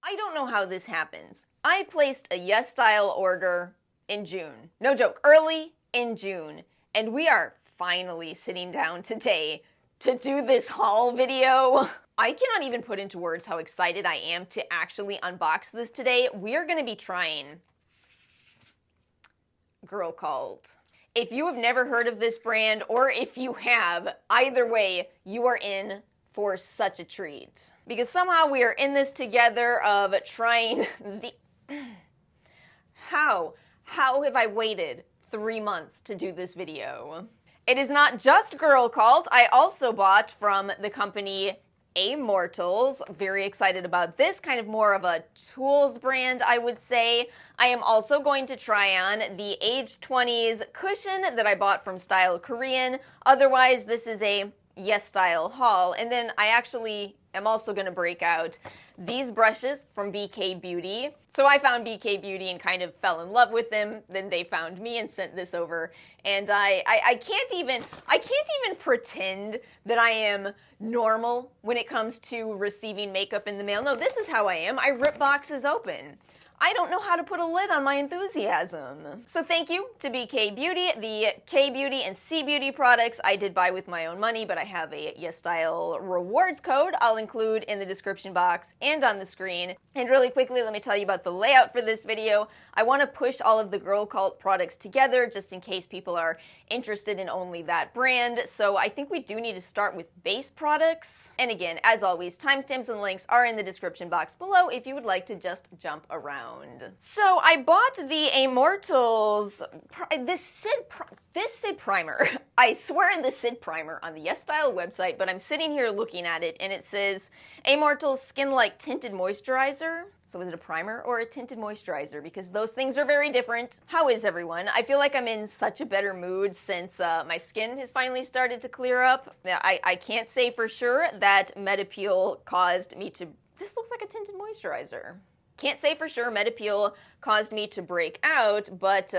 I don't know how this happens. I placed a Yesstyle order in June. No joke, early in June. And we are finally sitting down today to do this haul video. I cannot even put into words how excited I am to actually unbox this today. We are going to be trying Girlcult. If you have never heard of this brand, or if you have, either way, you are in for such a treat. Because somehow we are in this together of trying the... How have I waited 3 months to do this video? It is not just Girlcult. I also bought from the company Amortals. Very excited about this, kind of more of a tools brand, I would say. I am also going to try on the Age 20s cushion that I bought from Style Korean. Otherwise, this is a Yesstyle haul. And then I actually am also going to break out these brushes from BK Beauty. So I found BK Beauty and kind of fell in love with them. Then they found me and sent this over. And I can't even pretend that I am normal when it comes to receiving makeup in the mail. No, this is how I am. I rip boxes open. I don't know how to put a lid on my enthusiasm. So thank you to BK Beauty. The K Beauty and C Beauty products I did buy with my own money, but I have a Yesstyle rewards code I'll include in the description box and on the screen. And really quickly, let me tell you about the layout for this video. I want to push all of the Girlcult products together just in case people are interested in only that brand. So I think we do need to start with base products. And again, as always, timestamps and links are in the description box below if you would like to just jump around. So I bought the Amortals, this Sid primer. I swear the Sid primer on the Yesstyle website, but I'm sitting here looking at it and it says Amortals Skin-Like Tinted Moisturizer. So is it a primer or a tinted moisturizer? Because those things are very different. How is everyone? I feel like I'm in such a better mood since my skin has finally started to clear up. I can't say for sure that Metapeel caused me to... This looks like a tinted moisturizer. Can't say for sure Metapeel caused me to break out, but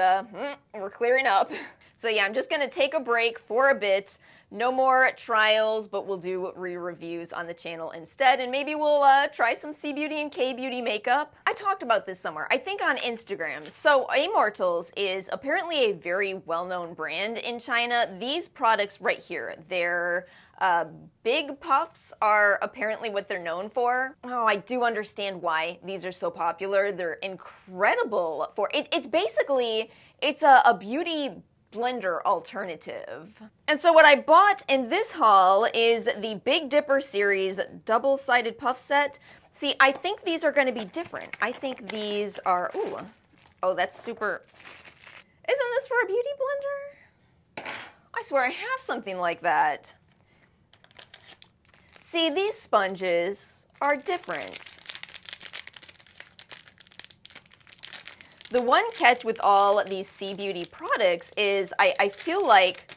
we're clearing up. So yeah, I'm just gonna take a break for a bit. No more trials, but we'll do re-reviews on the channel instead, and maybe we'll try some C Beauty and K Beauty makeup. I talked about this somewhere, I think on Instagram. So Amortals is apparently a very well-known brand in China. These products right here, they're big puffs are apparently what they're known for. Oh, I do understand why these are so popular. They're incredible for it. It's basically, it's a beauty blender alternative. And so what I bought in this haul is the Big Dipper series double-sided puff set. See, I think these are going to be different. I think these are, ooh, oh, that's super, isn't this for a beauty blender? I swear I have something like that. See, these sponges are different. The one catch with all these C Beauty products is I feel like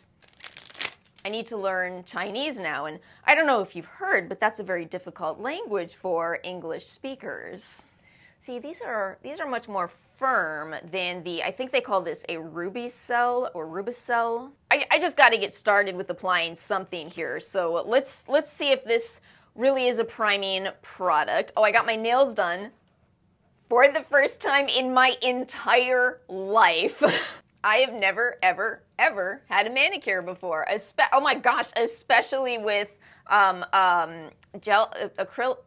I need to learn Chinese now. And I don't know if you've heard, but that's a very difficult language for English speakers. See, these are much more firm than the, I think they call this a Rubicell or Rubicell. I just got to get started with applying something here. So let's see if this really is a priming product. Oh, I got my nails done for the first time in my entire life. I have never, ever, ever had a manicure before. Oh my gosh, especially with gel, acrylic.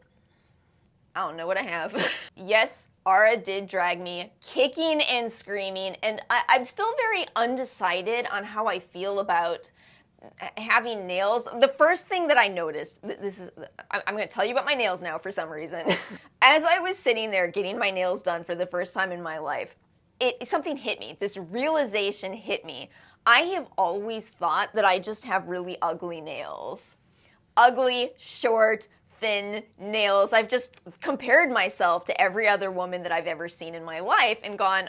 I don't know what I have. Yes, Ara did drag me kicking and screaming, and I'm still very undecided on how I feel about having nails. The first thing that I noticed, I'm going to tell you about my nails now for some reason. As I was sitting there getting my nails done for the first time in my life, something hit me. This realization hit me. I have always thought that I just have really ugly nails. Ugly, short, thin nails. I've just compared myself to every other woman that I've ever seen in my life and gone,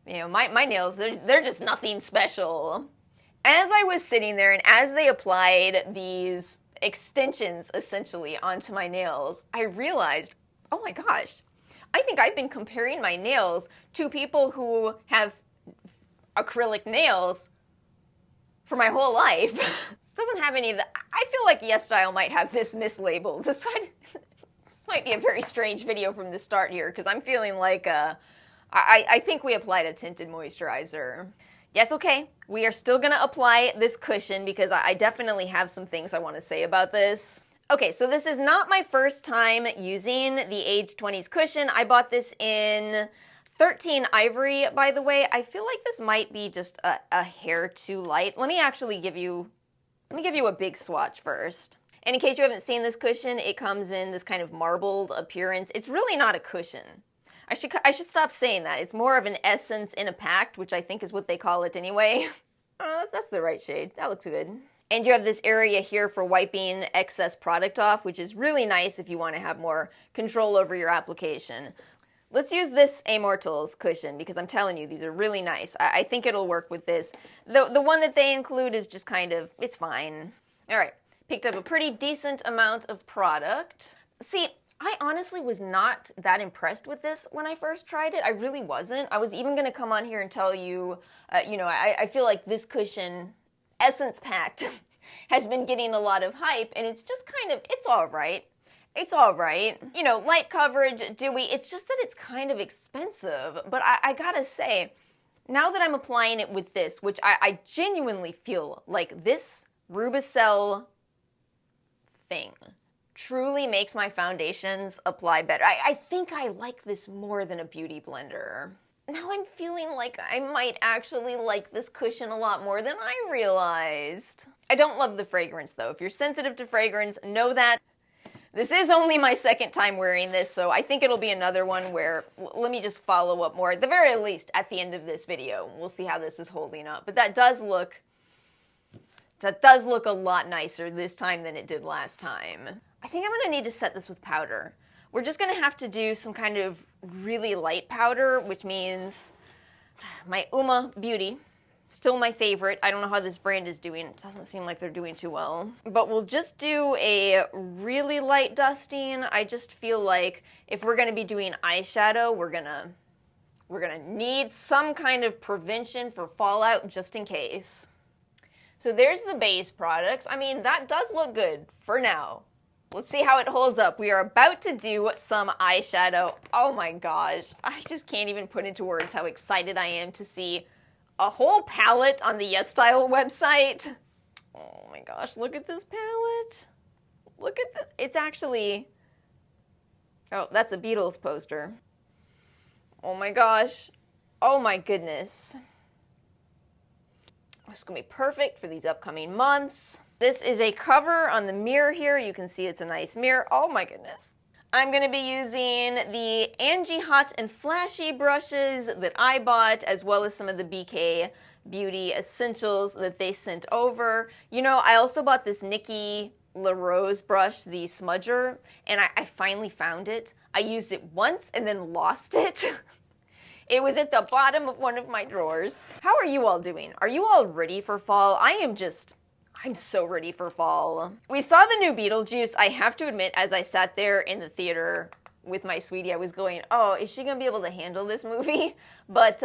you know, my nails, they're just nothing special. As I was sitting there and as they applied these extensions essentially onto my nails, I realized, oh my gosh, I think I've been comparing my nails to people who have acrylic nails for my whole life. Doesn't have any of the, I feel like Yesstyle might have this mislabeled. Might be a very strange video from the start here, because I'm feeling like, I think we applied a tinted moisturizer. Yes, okay, we are still gonna apply this cushion because I definitely have some things I want to say about this. Okay, so this is not my first time using the Age 20s cushion. I bought this in 13 Ivory, by the way. I feel like this might be just a hair too light. Let me give you a big swatch first. And in case you haven't seen this cushion, it comes in this kind of marbled appearance. It's really not a cushion. I should stop saying that. It's more of an essence in a pact, which I think is what they call it anyway. That's the right shade. That looks good. And you have this area here for wiping excess product off, which is really nice if you want to have more control over your application. Let's use this Amortals cushion because I'm telling you, these are really nice. I think it'll work with this. The one that they include is just kind of, it's fine. All right, picked up a pretty decent amount of product. See, I honestly was not that impressed with this when I first tried it. I really wasn't. I was even going to come on here and tell you, I feel like this cushion, Essence Pact, has been getting a lot of hype, and it's just kind of, it's all right. It's all right. You know, light coverage, dewy, it's just that it's kind of expensive. But I gotta say, now that I'm applying it with this, which I genuinely feel like this Rubicel thing truly makes my foundations apply better. I think I like this more than a beauty blender. Now I'm feeling like I might actually like this cushion a lot more than I realized. I don't love the fragrance though. If you're sensitive to fragrance, know that. This is only my second time wearing this, so I think it'll be another one where, let me just follow up more, at the very least, at the end of this video. We'll see how this is holding up. But that does look a lot nicer this time than it did last time. I think I'm gonna need to set this with powder. We're just gonna have to do some kind of really light powder, which means my Uma Beauty, still my favorite. I don't know how this brand is doing. It doesn't seem like they're doing too well. But we'll just do a really light dusting. I just feel like if we're gonna be doing eyeshadow, we're gonna need some kind of prevention for fallout just in case. So there's the base products. I mean, that does look good for now. Let's see how it holds up. We are about to do some eyeshadow. Oh my gosh, I just can't even put into words how excited I am to see a whole palette on the Yesstyle website. Oh my gosh, look at this palette. Look at this. It's actually, oh, that's a Beatles poster. Oh my gosh. Oh my goodness. This is gonna be perfect for these upcoming months. This is a cover on the mirror here. You can see it's a nice mirror. Oh my goodness. I'm going to be using the Angie Hot and Flashy brushes that I bought, as well as some of the BK Beauty Essentials that they sent over. You know, I also bought this Nikki LaRose brush, the smudger, and I finally found it. I used it once and then lost it. It was at the bottom of one of my drawers. How are you all doing? Are you all ready for fall? I'm so ready for fall. We saw the new Beetlejuice. I have to admit, as I sat there in the theater with my sweetie, I was going, oh, is she gonna be able to handle this movie? But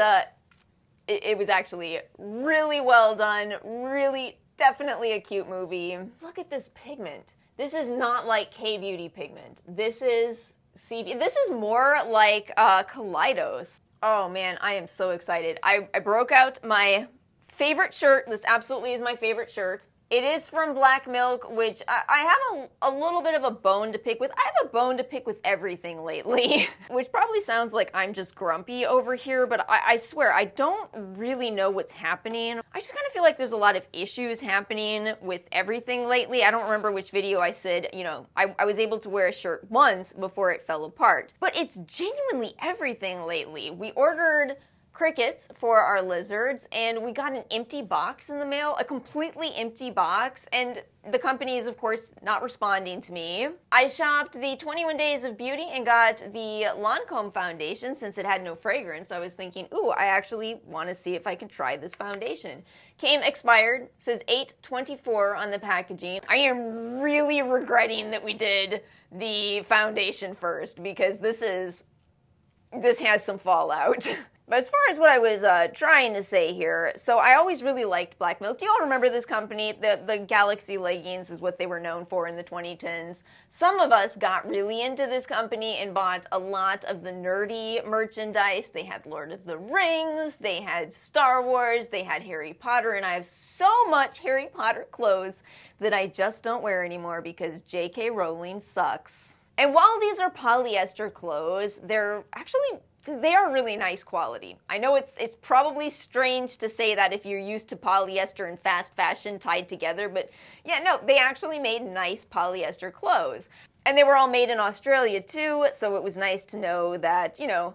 it was actually really well done, really definitely a cute movie. Look at this pigment. This is not like K-Beauty pigment. This is this is more like Kaleidos. Oh man, I am so excited. I broke out my favorite shirt. This absolutely is my favorite shirt. It is from Black Milk, which I have a little bit of a bone to pick with. I have a bone to pick with everything lately, which probably sounds like I'm just grumpy over here, but I swear, I don't really know what's happening. I just kind of feel like there's a lot of issues happening with everything lately. I don't remember which video I said, you know, I was able to wear a shirt once before it fell apart. But it's genuinely everything lately. We ordered crickets for our lizards, and we got an empty box in the mail, a completely empty box, and the company is, of course, not responding to me. I shopped the 21 Days of Beauty and got the Lancome foundation since it had no fragrance. I was thinking, ooh, I actually want to see if I can try this foundation. Came expired, says 8/24 on the packaging. I am really regretting that we did the foundation first, because this has some fallout. But as far as what I was trying to say here, so I always really liked Black Milk. Do you all remember this company? The Galaxy leggings is what they were known for in the 2010s. Some of us got really into this company and bought a lot of the nerdy merchandise. They had Lord of the Rings, they had Star Wars, they had Harry Potter, and I have so much Harry Potter clothes that I just don't wear anymore because J.K. Rowling sucks. And while these are polyester clothes, they are really nice quality. I know it's probably strange to say that if you're used to polyester and fast fashion tied together, but yeah, no, they actually made nice polyester clothes. And they were all made in Australia too, so it was nice to know that, you know,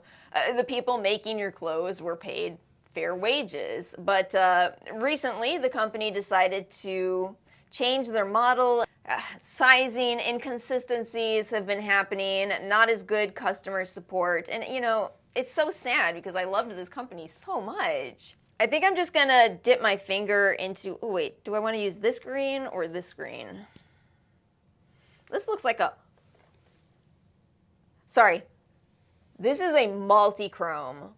the people making your clothes were paid fair wages. But recently, the company decided to change their model. Sizing inconsistencies have been happening, not as good customer support, and you know, it's so sad because I loved this company so much. I think I'm just gonna dip my finger into, oh wait, do I want to use this green or this green? This looks like sorry, this is a multi-chrome.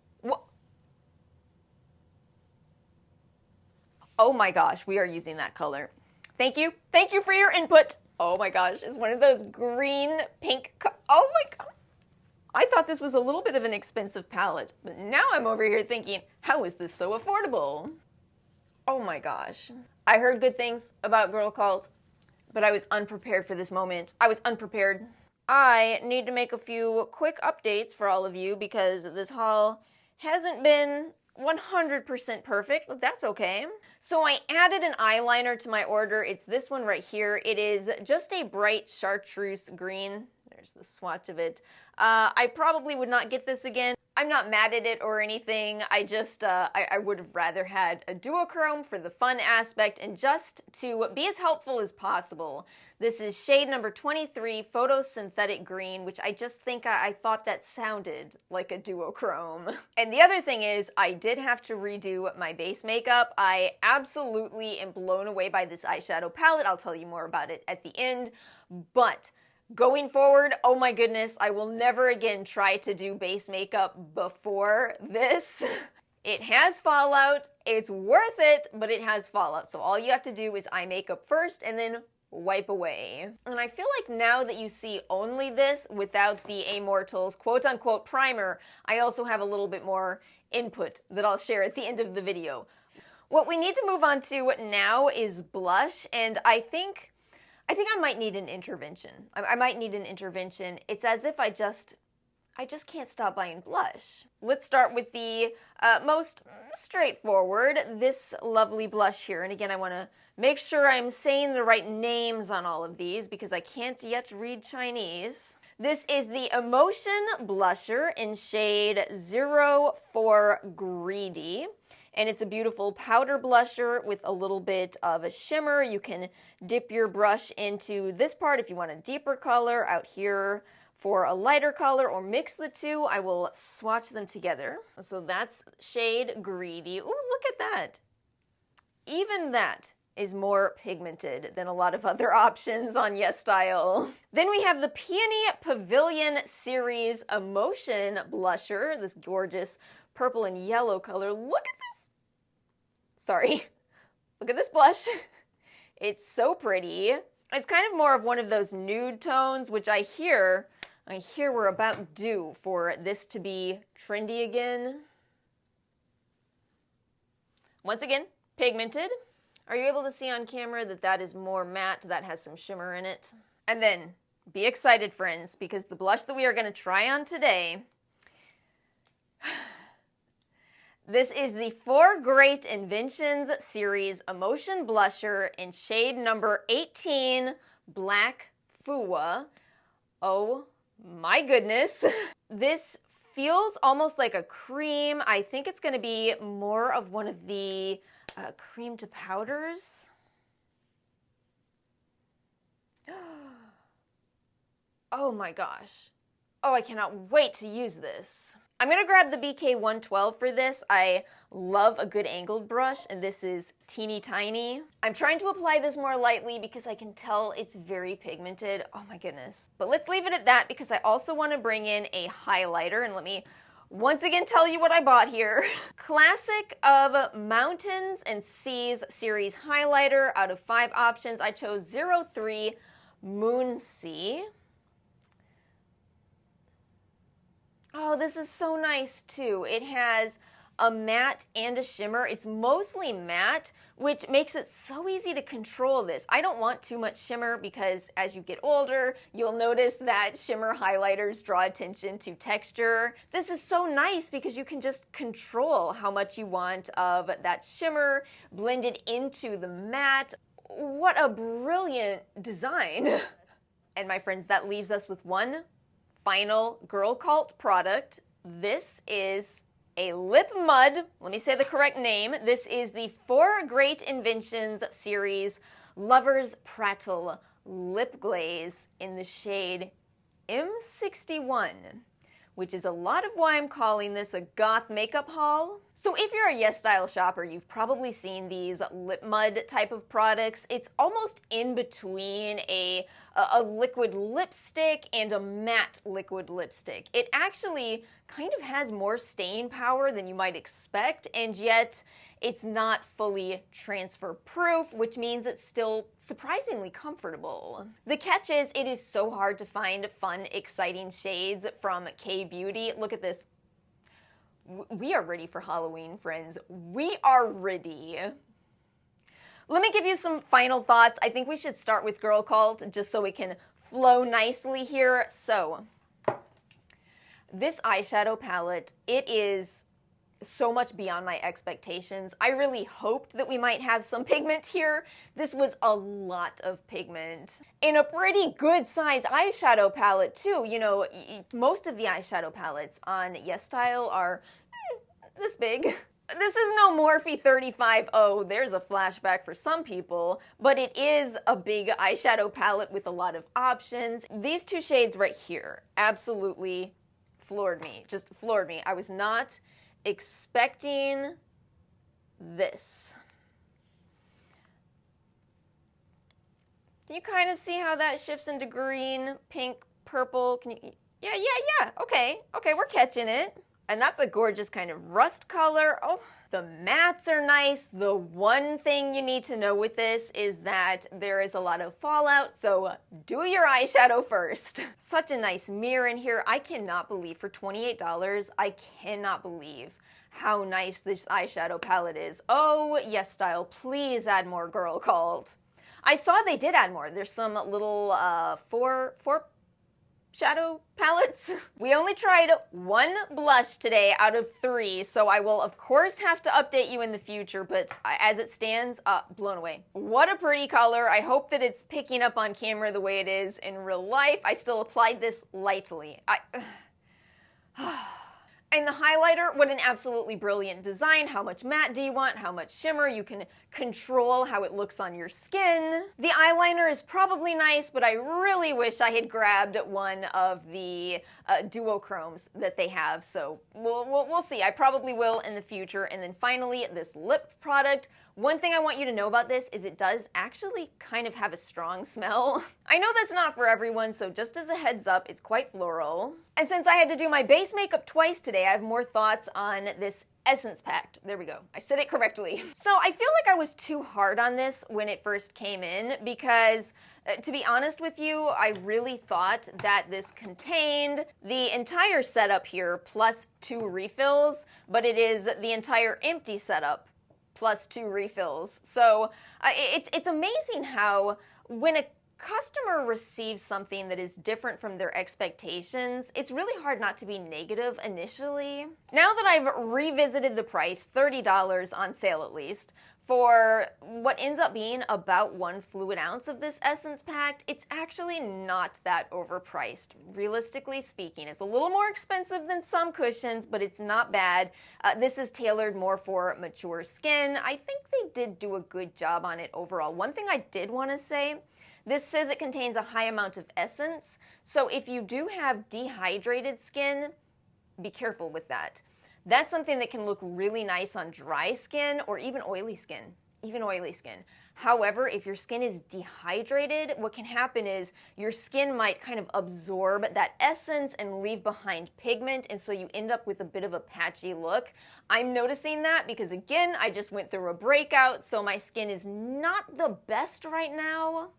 Oh my gosh, we are using that color. Thank you for your input. Oh my gosh, it's one of those green, pink, oh my god. I thought this was a little bit of an expensive palette, but now I'm over here thinking, how is this so affordable? Oh my gosh. I heard good things about Girlcult, but I was unprepared for this moment. I was unprepared. I need to make a few quick updates for all of you because this haul hasn't been 100% perfect, but that's okay. So I added an eyeliner to my order. It's this one right here. It is just a bright chartreuse green. There's the swatch of it. I probably would not get this again. I'm not mad at it or anything. I just, I would have rather had a duochrome for the fun aspect and just to be as helpful as possible. This is shade number 23, Photosynthetic Green, which I just think I thought that sounded like a duochrome. And the other thing is, I did have to redo my base makeup. I absolutely am blown away by this eyeshadow palette. I'll tell you more about it at the end, but going forward, oh my goodness, I will never again try to do base makeup before this. It has fallout, it's worth it, but it has fallout. So all you have to do is eye makeup first and then wipe away. And I feel like now that you see only this without the Amortals quote-unquote primer, I also have a little bit more input that I'll share at the end of the video. What we need to move on to now is blush, and I think I might need an intervention. I might need an intervention. It's as if I just can't stop buying blush. Let's start with the most straightforward, this lovely blush here. And again, I want to make sure I'm saying the right names on all of these because I can't yet read Chinese. This is the Emotion Blusher in shade 04 Greedy. And it's a beautiful powder blusher with a little bit of a shimmer. You can dip your brush into this part if you want a deeper color, out here for a lighter color, or mix the two. I will swatch them together. So that's shade Greedy. Ooh, look at that. Even that is more pigmented than a lot of other options on Yesstyle. Then we have the Peony Pavilion Series Emotion Blusher, this gorgeous purple and yellow color. Look at this. Sorry. Look at this blush. It's so pretty. It's kind of more of one of those nude tones, which I hear we're about due for this to be trendy again. Once again, pigmented. Are you able to see on camera that that is more matte, that has some shimmer in it? And then, be excited, friends, because the blush that we are going to try on today, this is the For Great Inventions series Emotion Blusher in shade number 18, Black Fuwa. Oh my goodness. This feels almost like a cream. I think it's going to be more of one of the cream to powders. Oh my gosh. Oh, I cannot wait to use this. I'm going to grab the BK112 for this. I love a good angled brush, and this is teeny tiny. I'm trying to apply this more lightly because I can tell it's very pigmented. Oh my goodness. But let's leave it at that because I also want to bring in a highlighter, and let me once again tell you what I bought here. Classic of Mountains and Seas series highlighter. Out of 5 options, I chose 03 Moonsea. Oh, this is so nice too. It has a matte and a shimmer. It's mostly matte, which makes it so easy to control this. I don't want too much shimmer because as you get older, you'll notice that shimmer highlighters draw attention to texture. This is so nice because you can just control how much you want of that shimmer blended into the matte. What a brilliant design. And my friends, that leaves us with one final Girlcult product. This is a lip mud. Let me say the correct name. This is the 4 Great Inventions series Lover's Prattle Lip Glaze in the shade M61, which is a lot of why I'm calling this a goth makeup haul. So if you're a Yesstyle shopper, you've probably seen these lip mud type of products. It's almost in between a liquid lipstick and a matte liquid lipstick. It actually kind of has more staying power than you might expect, and yet it's not fully transfer proof, which means it's still surprisingly comfortable. The catch is it is so hard to find fun, exciting shades from K-Beauty. Look at this. We are ready for Halloween, friends. We are ready. Let me give you some final thoughts. I think we should start with Girlcult just so we can flow nicely here. So, this eyeshadow palette, it is so much beyond my expectations. I really hoped that we might have some pigment here. This was a lot of pigment. In a pretty good size eyeshadow palette too. You know, most of the eyeshadow palettes on Yesstyle are this big. This is no Morphe 35. Oh, there's a flashback for some people, but it is a big eyeshadow palette with a lot of options. These 2 shades right here absolutely floored me, just floored me. I was not expecting this. Can you kind of see how that shifts into green, pink, purple? Can you? Yeah. Okay, we're catching it. And that's a gorgeous kind of rust color. Oh, the mattes are nice. The one thing you need to know with this is that there is a lot of fallout, so do your eyeshadow first. Such a nice mirror in here. I cannot believe for $28, I cannot believe how nice this eyeshadow palette is. Oh, Yesstyle, please add more Girlcult. I saw they did add more. There's some little four shadow palettes. We only tried 1 blush today out of 3, so I will of course have to update you in the future, but as it stands, blown away. What a pretty color. I hope that it's picking up on camera the way it is in real life. I still applied this lightly. And the highlighter, what an absolutely brilliant design. How much matte do you want? How much shimmer? You can control how it looks on your skin. The eyeliner is probably nice, but I really wish I had grabbed one of the duochromes that they have, so we'll see. I probably will in the future. And then finally, this lip product. One thing I want you to know about this is it does actually kind of have a strong smell. I know that's not for everyone, so just as a heads up, it's quite floral. And since I had to do my base makeup twice today, I have more thoughts on this Essence Pact. There we go. I said it correctly. So I feel like I was too hard on this when it first came in because, to be honest with you, I really thought that this contained the entire setup here plus 2 refills, but it is the entire empty setup plus 2 refills. So it's amazing how when a customer receives something that is different from their expectations, it's really hard not to be negative initially. Now that I've revisited the price, $30 on sale at least, for what ends up being about 1 fluid ounce of this Essence Pact, it's actually not that overpriced. Realistically speaking, it's a little more expensive than some cushions, but it's not bad. This is tailored more for mature skin. I think they did do a good job on it overall. One thing I did want to say, this says it contains a high amount of essence, so if you do have dehydrated skin, be careful with that. That's something that can look really nice on dry skin or even oily skin. even oily skin. However, if your skin is dehydrated, what can happen is your skin might kind of absorb that essence and leave behind pigment, and so you end up with a bit of a patchy look. I'm noticing that because, again, I just went through a breakout, so my skin is not the best right now.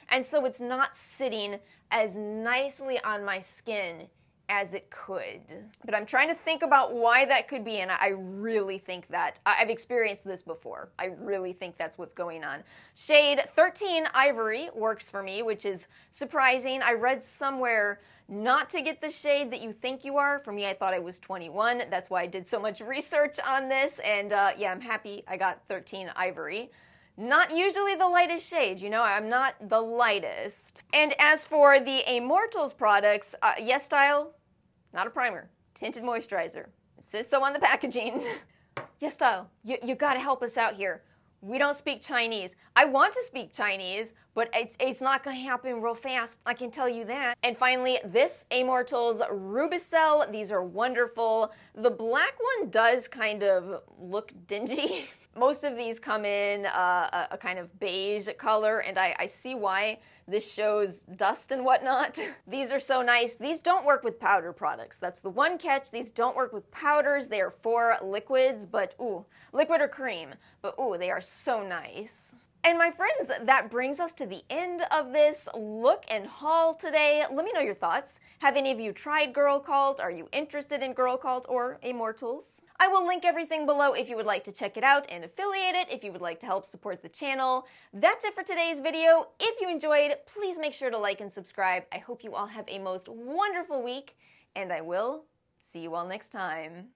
And so it's not sitting as nicely on my skin as it could. But I'm trying to think about why that could be, and I really think that I've experienced this before. I really think that's what's going on. Shade 13 Ivory works for me, which is surprising. I read somewhere not to get the shade that you think you are. For me, I thought I was 21. That's why I did so much research on this, and yeah, I'm happy I got 13 Ivory. Not usually the lightest shade, you know, I'm not the lightest. And as for the Amortals products, Yesstyle, not a primer, tinted moisturizer. It says so on the packaging. Yesstyle, you gotta help us out here. We don't speak Chinese. I want to speak Chinese, but it's not gonna happen real fast, I can tell you that. And finally, this Amortals Rubicel. These are wonderful. The black one does kind of look dingy. Most of these come in a kind of beige color, and I see why. This shows dust and whatnot. These are so nice. These don't work with powder products. That's the one catch. These don't work with powders. They are for liquids, but ooh, liquid or cream. But ooh, they are so nice. And my friends, that brings us to the end of this look and haul today. Let me know your thoughts. Have any of you tried Girlcult? Are you interested in Girlcult or Amortals? I will link everything below if you would like to check it out and affiliate it if you would like to help support the channel. That's it for today's video. If you enjoyed, please make sure to like and subscribe. I hope you all have a most wonderful week, and I will see you all next time.